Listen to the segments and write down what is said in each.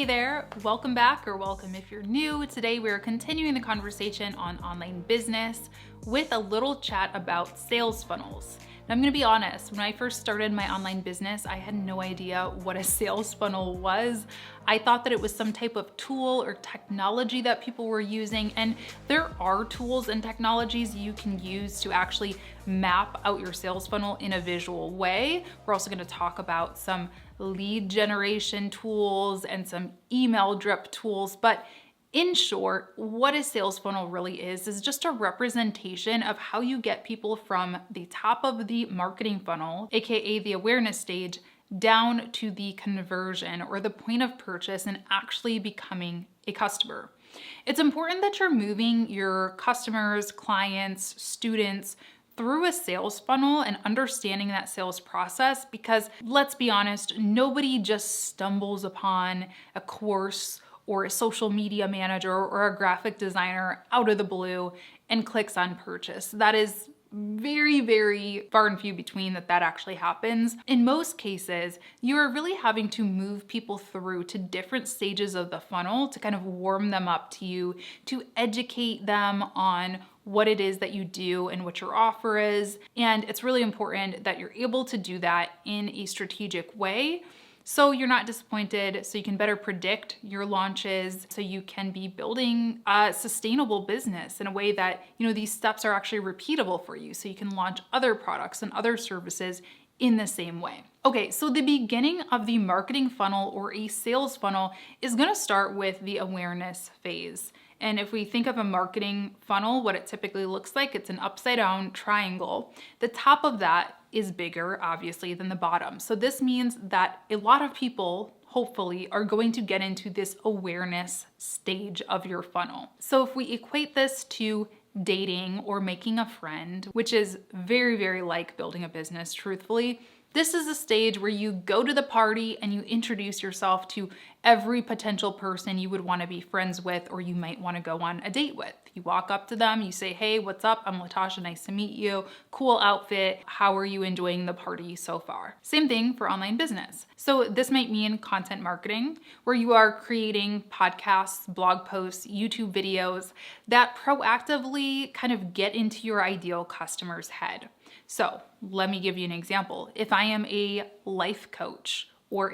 Hey there, welcome back or welcome if you're new. Today we're continuing the conversation on online business with a little chat about sales funnels. Now I'm gonna be honest, when I first started my online business, I had no idea what a sales funnel was. I thought that it was some type of tool or technology that people were using, and there are tools and technologies you can use to actually map out your sales funnel in a visual way. We're also gonna talk about some lead generation tools and some email drip tools, but in short, what a sales funnel really is just a representation of how you get people from the top of the marketing funnel, aka the awareness stage, down to the conversion or the point of purchase and actually becoming a customer. It's important that you're moving your customers, clients, students through a sales funnel and understanding that sales process, because let's be honest, nobody just stumbles upon a course or a social media manager or a graphic designer out of the blue and clicks on purchase. That is very, very far and few between that actually happens. In most cases, you are really having to move people through to different stages of the funnel to kind of warm them up to you, to educate them on what it is that you do and what your offer is. And it's really important that you're able to do that in a strategic way, so you're not disappointed, so you can better predict your launches, so you can be building a sustainable business in a way that, these steps are actually repeatable for you, so you can launch other products and other services in the same way. Okay, so the beginning of the marketing funnel or a sales funnel is gonna start with the awareness phase. And if we think of a marketing funnel, what it typically looks like, it's an upside down triangle. The top of that is bigger, obviously, than the bottom. So this means that a lot of people, hopefully, are going to get into this awareness stage of your funnel. So if we equate this to dating or making a friend, which is very, very like building a business, truthfully, this is a stage where you go to the party and you introduce yourself to every potential person you would want to be friends with or you might want to go on a date with. You walk up to them, you say, "Hey, what's up? I'm Latasha, nice to meet you. Cool outfit. How are you enjoying the party so far?" Same thing for online business. So this might mean content marketing, where you are creating podcasts, blog posts, YouTube videos that proactively kind of get into your ideal customer's head. So let me give you an example. If I am a life coach or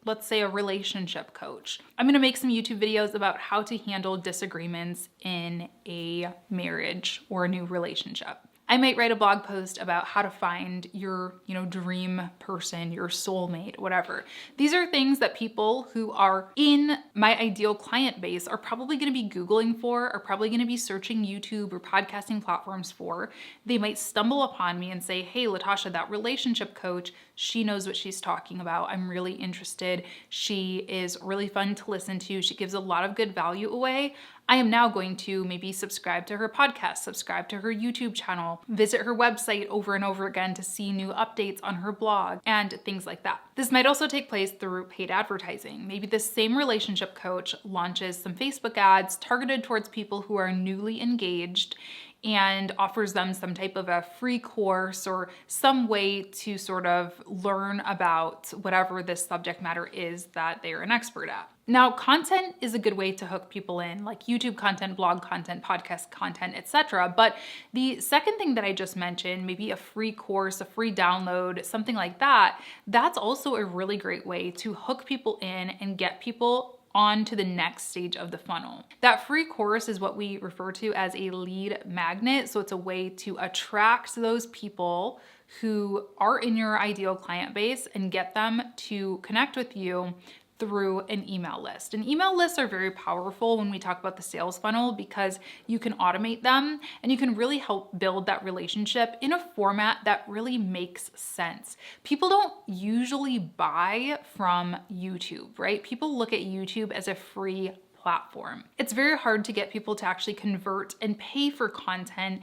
let's say a relationship coach, I'm gonna make some YouTube videos about how to handle disagreements in a marriage or a new relationship. I might write a blog post about how to find your, dream person, your soulmate, whatever. These are things that people who are in my ideal client base are probably going to be Googling for, are probably going to be searching YouTube or podcasting platforms for. They might stumble upon me and say, "Hey, Latasha, that relationship coach, she knows what she's talking about. I'm really interested. She is really fun to listen to. She gives a lot of good value away. I am now going to maybe subscribe to her podcast, subscribe to her YouTube channel, visit her website over and over again to see new updates on her blog," and things like that. This might also take place through paid advertising. Maybe the same relationship coach launches some Facebook ads targeted towards people who are newly engaged and offers them some type of a free course or some way to sort of learn about whatever this subject matter is that they are an expert at. Now, content is a good way to hook people in, like YouTube content, blog content, podcast content, etc. But the second thing that I just mentioned, maybe a free course, a free download, something like that, that's also a really great way to hook people in and get people on to the next stage of the funnel. That free course is what we refer to as a lead magnet. So it's a way to attract those people who are in your ideal client base and get them to connect with you through an email list. And email lists are very powerful when we talk about the sales funnel because you can automate them and you can really help build that relationship in a format that really makes sense. People don't usually buy from YouTube, right? People look at YouTube as a free platform. It's very hard to get people to actually convert and pay for content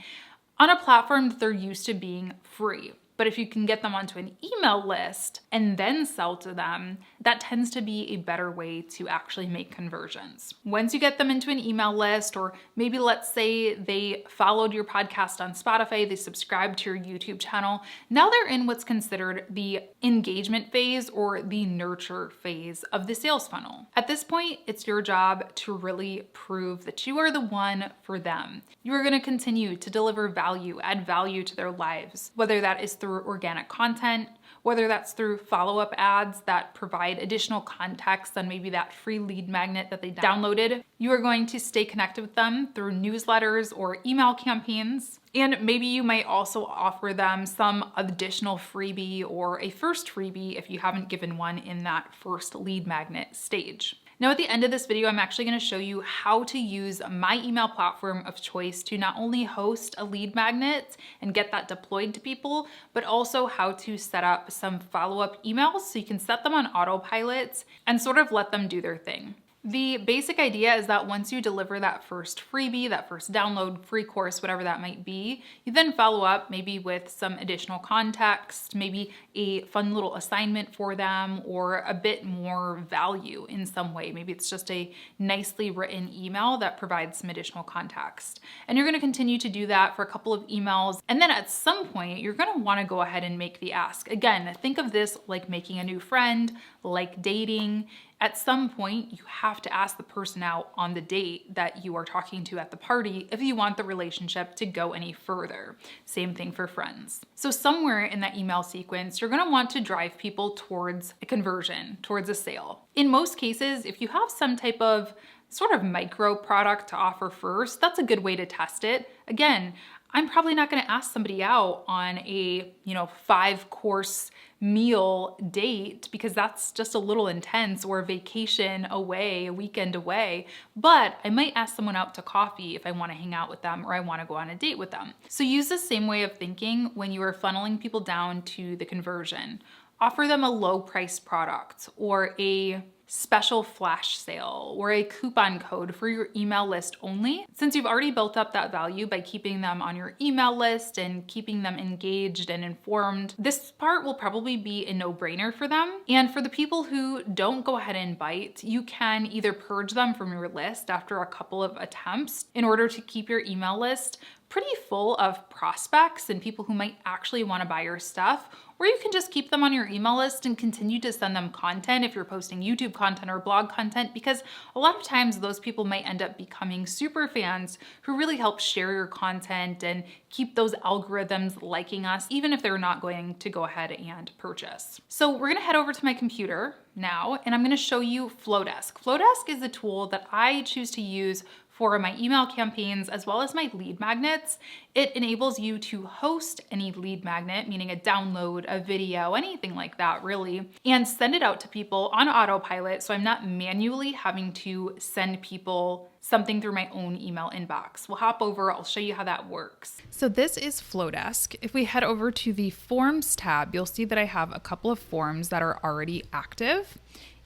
on a platform that they're used to being free. But if you can get them onto an email list and then sell to them, that tends to be a better way to actually make conversions. Once you get them into an email list, or maybe let's say they followed your podcast on Spotify, they subscribed to your YouTube channel, now they're in what's considered the engagement phase or the nurture phase of the sales funnel. At this point, it's your job to really prove that you are the one for them. You are going to continue to deliver value, add value to their lives, whether that is through organic content, whether that's through follow-up ads that provide additional context on maybe that free lead magnet that they downloaded. You are going to stay connected with them through newsletters or email campaigns. And maybe you might also offer them some additional freebie or a first freebie if you haven't given one in that first lead magnet stage. Now, at the end of this video, I'm actually going to show you how to use my email platform of choice to not only host a lead magnet and get that deployed to people, but also how to set up some follow-up emails so you can set them on autopilot and sort of let them do their thing. The basic idea is that once you deliver that first freebie, that first download, free course, whatever that might be, you then follow up maybe with some additional context, maybe a fun little assignment for them, or a bit more value in some way. Maybe it's just a nicely written email that provides some additional context. And you're going to continue to do that for a couple of emails. And then at some point, you're going to want to go ahead and make the ask. Again, think of this like making a new friend, like dating. At some point, you have to ask the person out on the date that you are talking to at the party if you want the relationship to go any further. Same thing for friends. So somewhere in that email sequence, you're gonna want to drive people towards a conversion, towards a sale. In most cases, if you have some type of sort of micro product to offer first, that's a good way to test it. Again, I'm probably not going to ask somebody out on a, 5-course meal date because that's just a little intense, or a vacation away, a weekend away. But I might ask someone out to coffee if I want to hang out with them or I want to go on a date with them. So use the same way of thinking when you are funneling people down to the conversion. Offer them a low price product or a special flash sale or a coupon code for your email list only. Since you've already built up that value by keeping them on your email list and keeping them engaged and informed, this part will probably be a no-brainer for them. And for the people who don't go ahead and bite, you can either purge them from your list after a couple of attempts in order to keep your email list pretty full of prospects and people who might actually want to buy your stuff, or you can just keep them on your email list and continue to send them content if you're posting YouTube content or blog content, because a lot of times those people might end up becoming super fans who really help share your content and keep those algorithms liking us, even if they're not going to go ahead and purchase. So we're gonna head over to my computer now, and I'm gonna show you Flodesk. Flodesk is a tool that I choose to use for my email campaigns as well as my lead magnets. It enables you to host any lead magnet, meaning a download, a video, anything like that really, and send it out to people on autopilot, so I'm not manually having to send people something through my own email inbox. We'll hop over, I'll show you how that works. So this is Flodesk. If we head over to the Forms tab, you'll see that I have a couple of forms that are already active.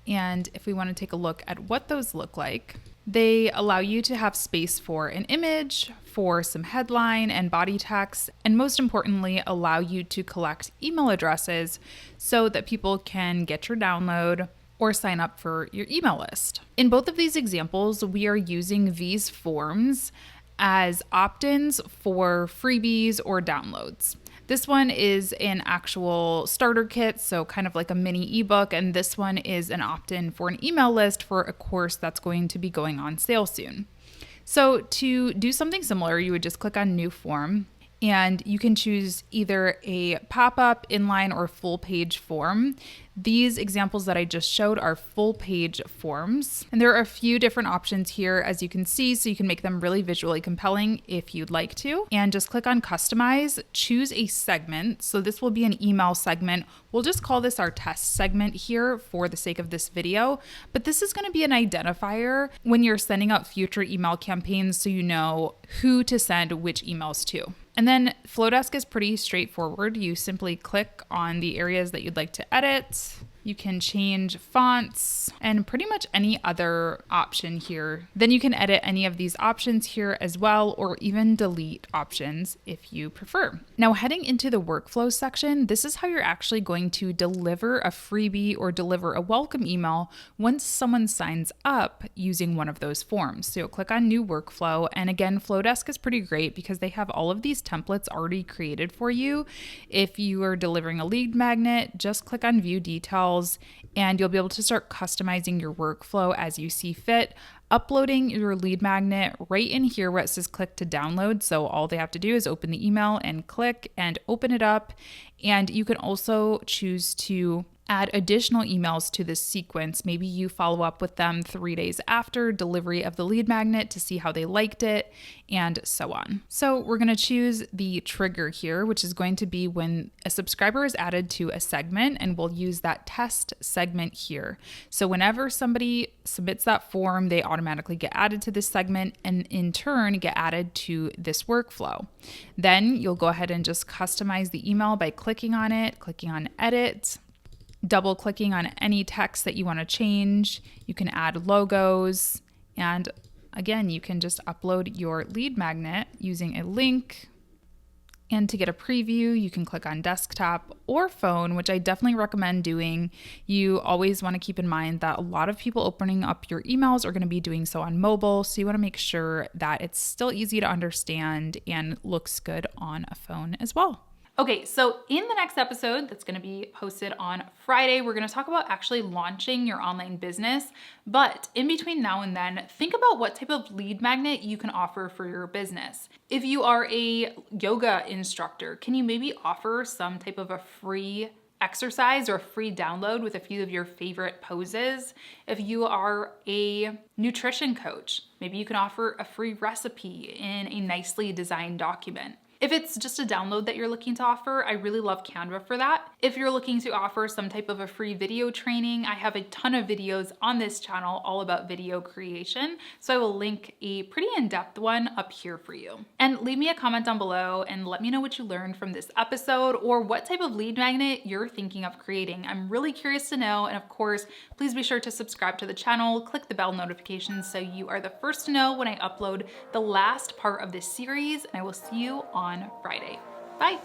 And if we want to take a look at what those look like, they allow you to have space for an image, for some headline and body text, and most importantly, allow you to collect email addresses so that people can get your download or sign up for your email list. In both of these examples, we are using these forms as opt-ins for freebies or downloads. This one is an actual starter kit, so kind of like a mini ebook, and this one is an opt-in for an email list for a course that's going to be going on sale soon. So to do something similar, you would just click on New Form, and you can choose either a pop-up, inline, or full page form. These examples that I just showed are full page forms. And there are a few different options here, as you can see, so you can make them really visually compelling if you'd like to. And just click on Customize, choose a segment. So this will be an email segment. We'll just call this our test segment here for the sake of this video. But this is going to be an identifier when you're sending out future email campaigns so you know who to send which emails to. And then Flodesk is pretty straightforward. You simply click on the areas that you'd like to edit, You can change fonts and pretty much any other option here. Then you can edit any of these options here as well, or even delete options if you prefer. Now heading into the workflow section, this is how you're actually going to deliver a freebie or deliver a welcome email once someone signs up using one of those forms. So you'll click on new workflow. And again, Flodesk is pretty great because they have all of these templates already created for you. If you are delivering a lead magnet, just click on view details and you'll be able to start customizing your workflow as you see fit, uploading your lead magnet right in here where it says click to download. So all they have to do is open the email and click and open it up. And you can also choose to add additional emails to this sequence. Maybe you follow up with them 3 days after delivery of the lead magnet to see how they liked it, and so on. So we're going to choose the trigger here, which is going to be when a subscriber is added to a segment, and we'll use that test segment here. So whenever somebody submits that form, they automatically get added to this segment and in turn get added to this workflow. Then you'll go ahead and just customize the email by clicking on it, clicking on edit, double clicking on any text that you want to change. You can add logos, and again, you can just upload your lead magnet using a link. And to get a preview, you can click on desktop or phone, which I definitely recommend doing. You always want to keep in mind that a lot of people opening up your emails are going to be doing so on mobile. So you want to make sure that it's still easy to understand and looks good on a phone as well. Okay, so in the next episode that's going to be posted on Friday, we're going to talk about actually launching your online business. But in between now and then, think about what type of lead magnet you can offer for your business. If you are a yoga instructor, can you maybe offer some type of a free exercise or a free download with a few of your favorite poses? If you are a nutrition coach, maybe you can offer a free recipe in a nicely designed document. If it's just a download that you're looking to offer, I really love Canva for that. If you're looking to offer some type of a free video training, I have a ton of videos on this channel all about video creation. So I will link a pretty in-depth one up here for you. And leave me a comment down below and let me know what you learned from this episode or what type of lead magnet you're thinking of creating. I'm really curious to know. And of course, please be sure to subscribe to the channel, click the bell notifications so you are the first to know when I upload the last part of this series. And I will see you on Friday. Bye.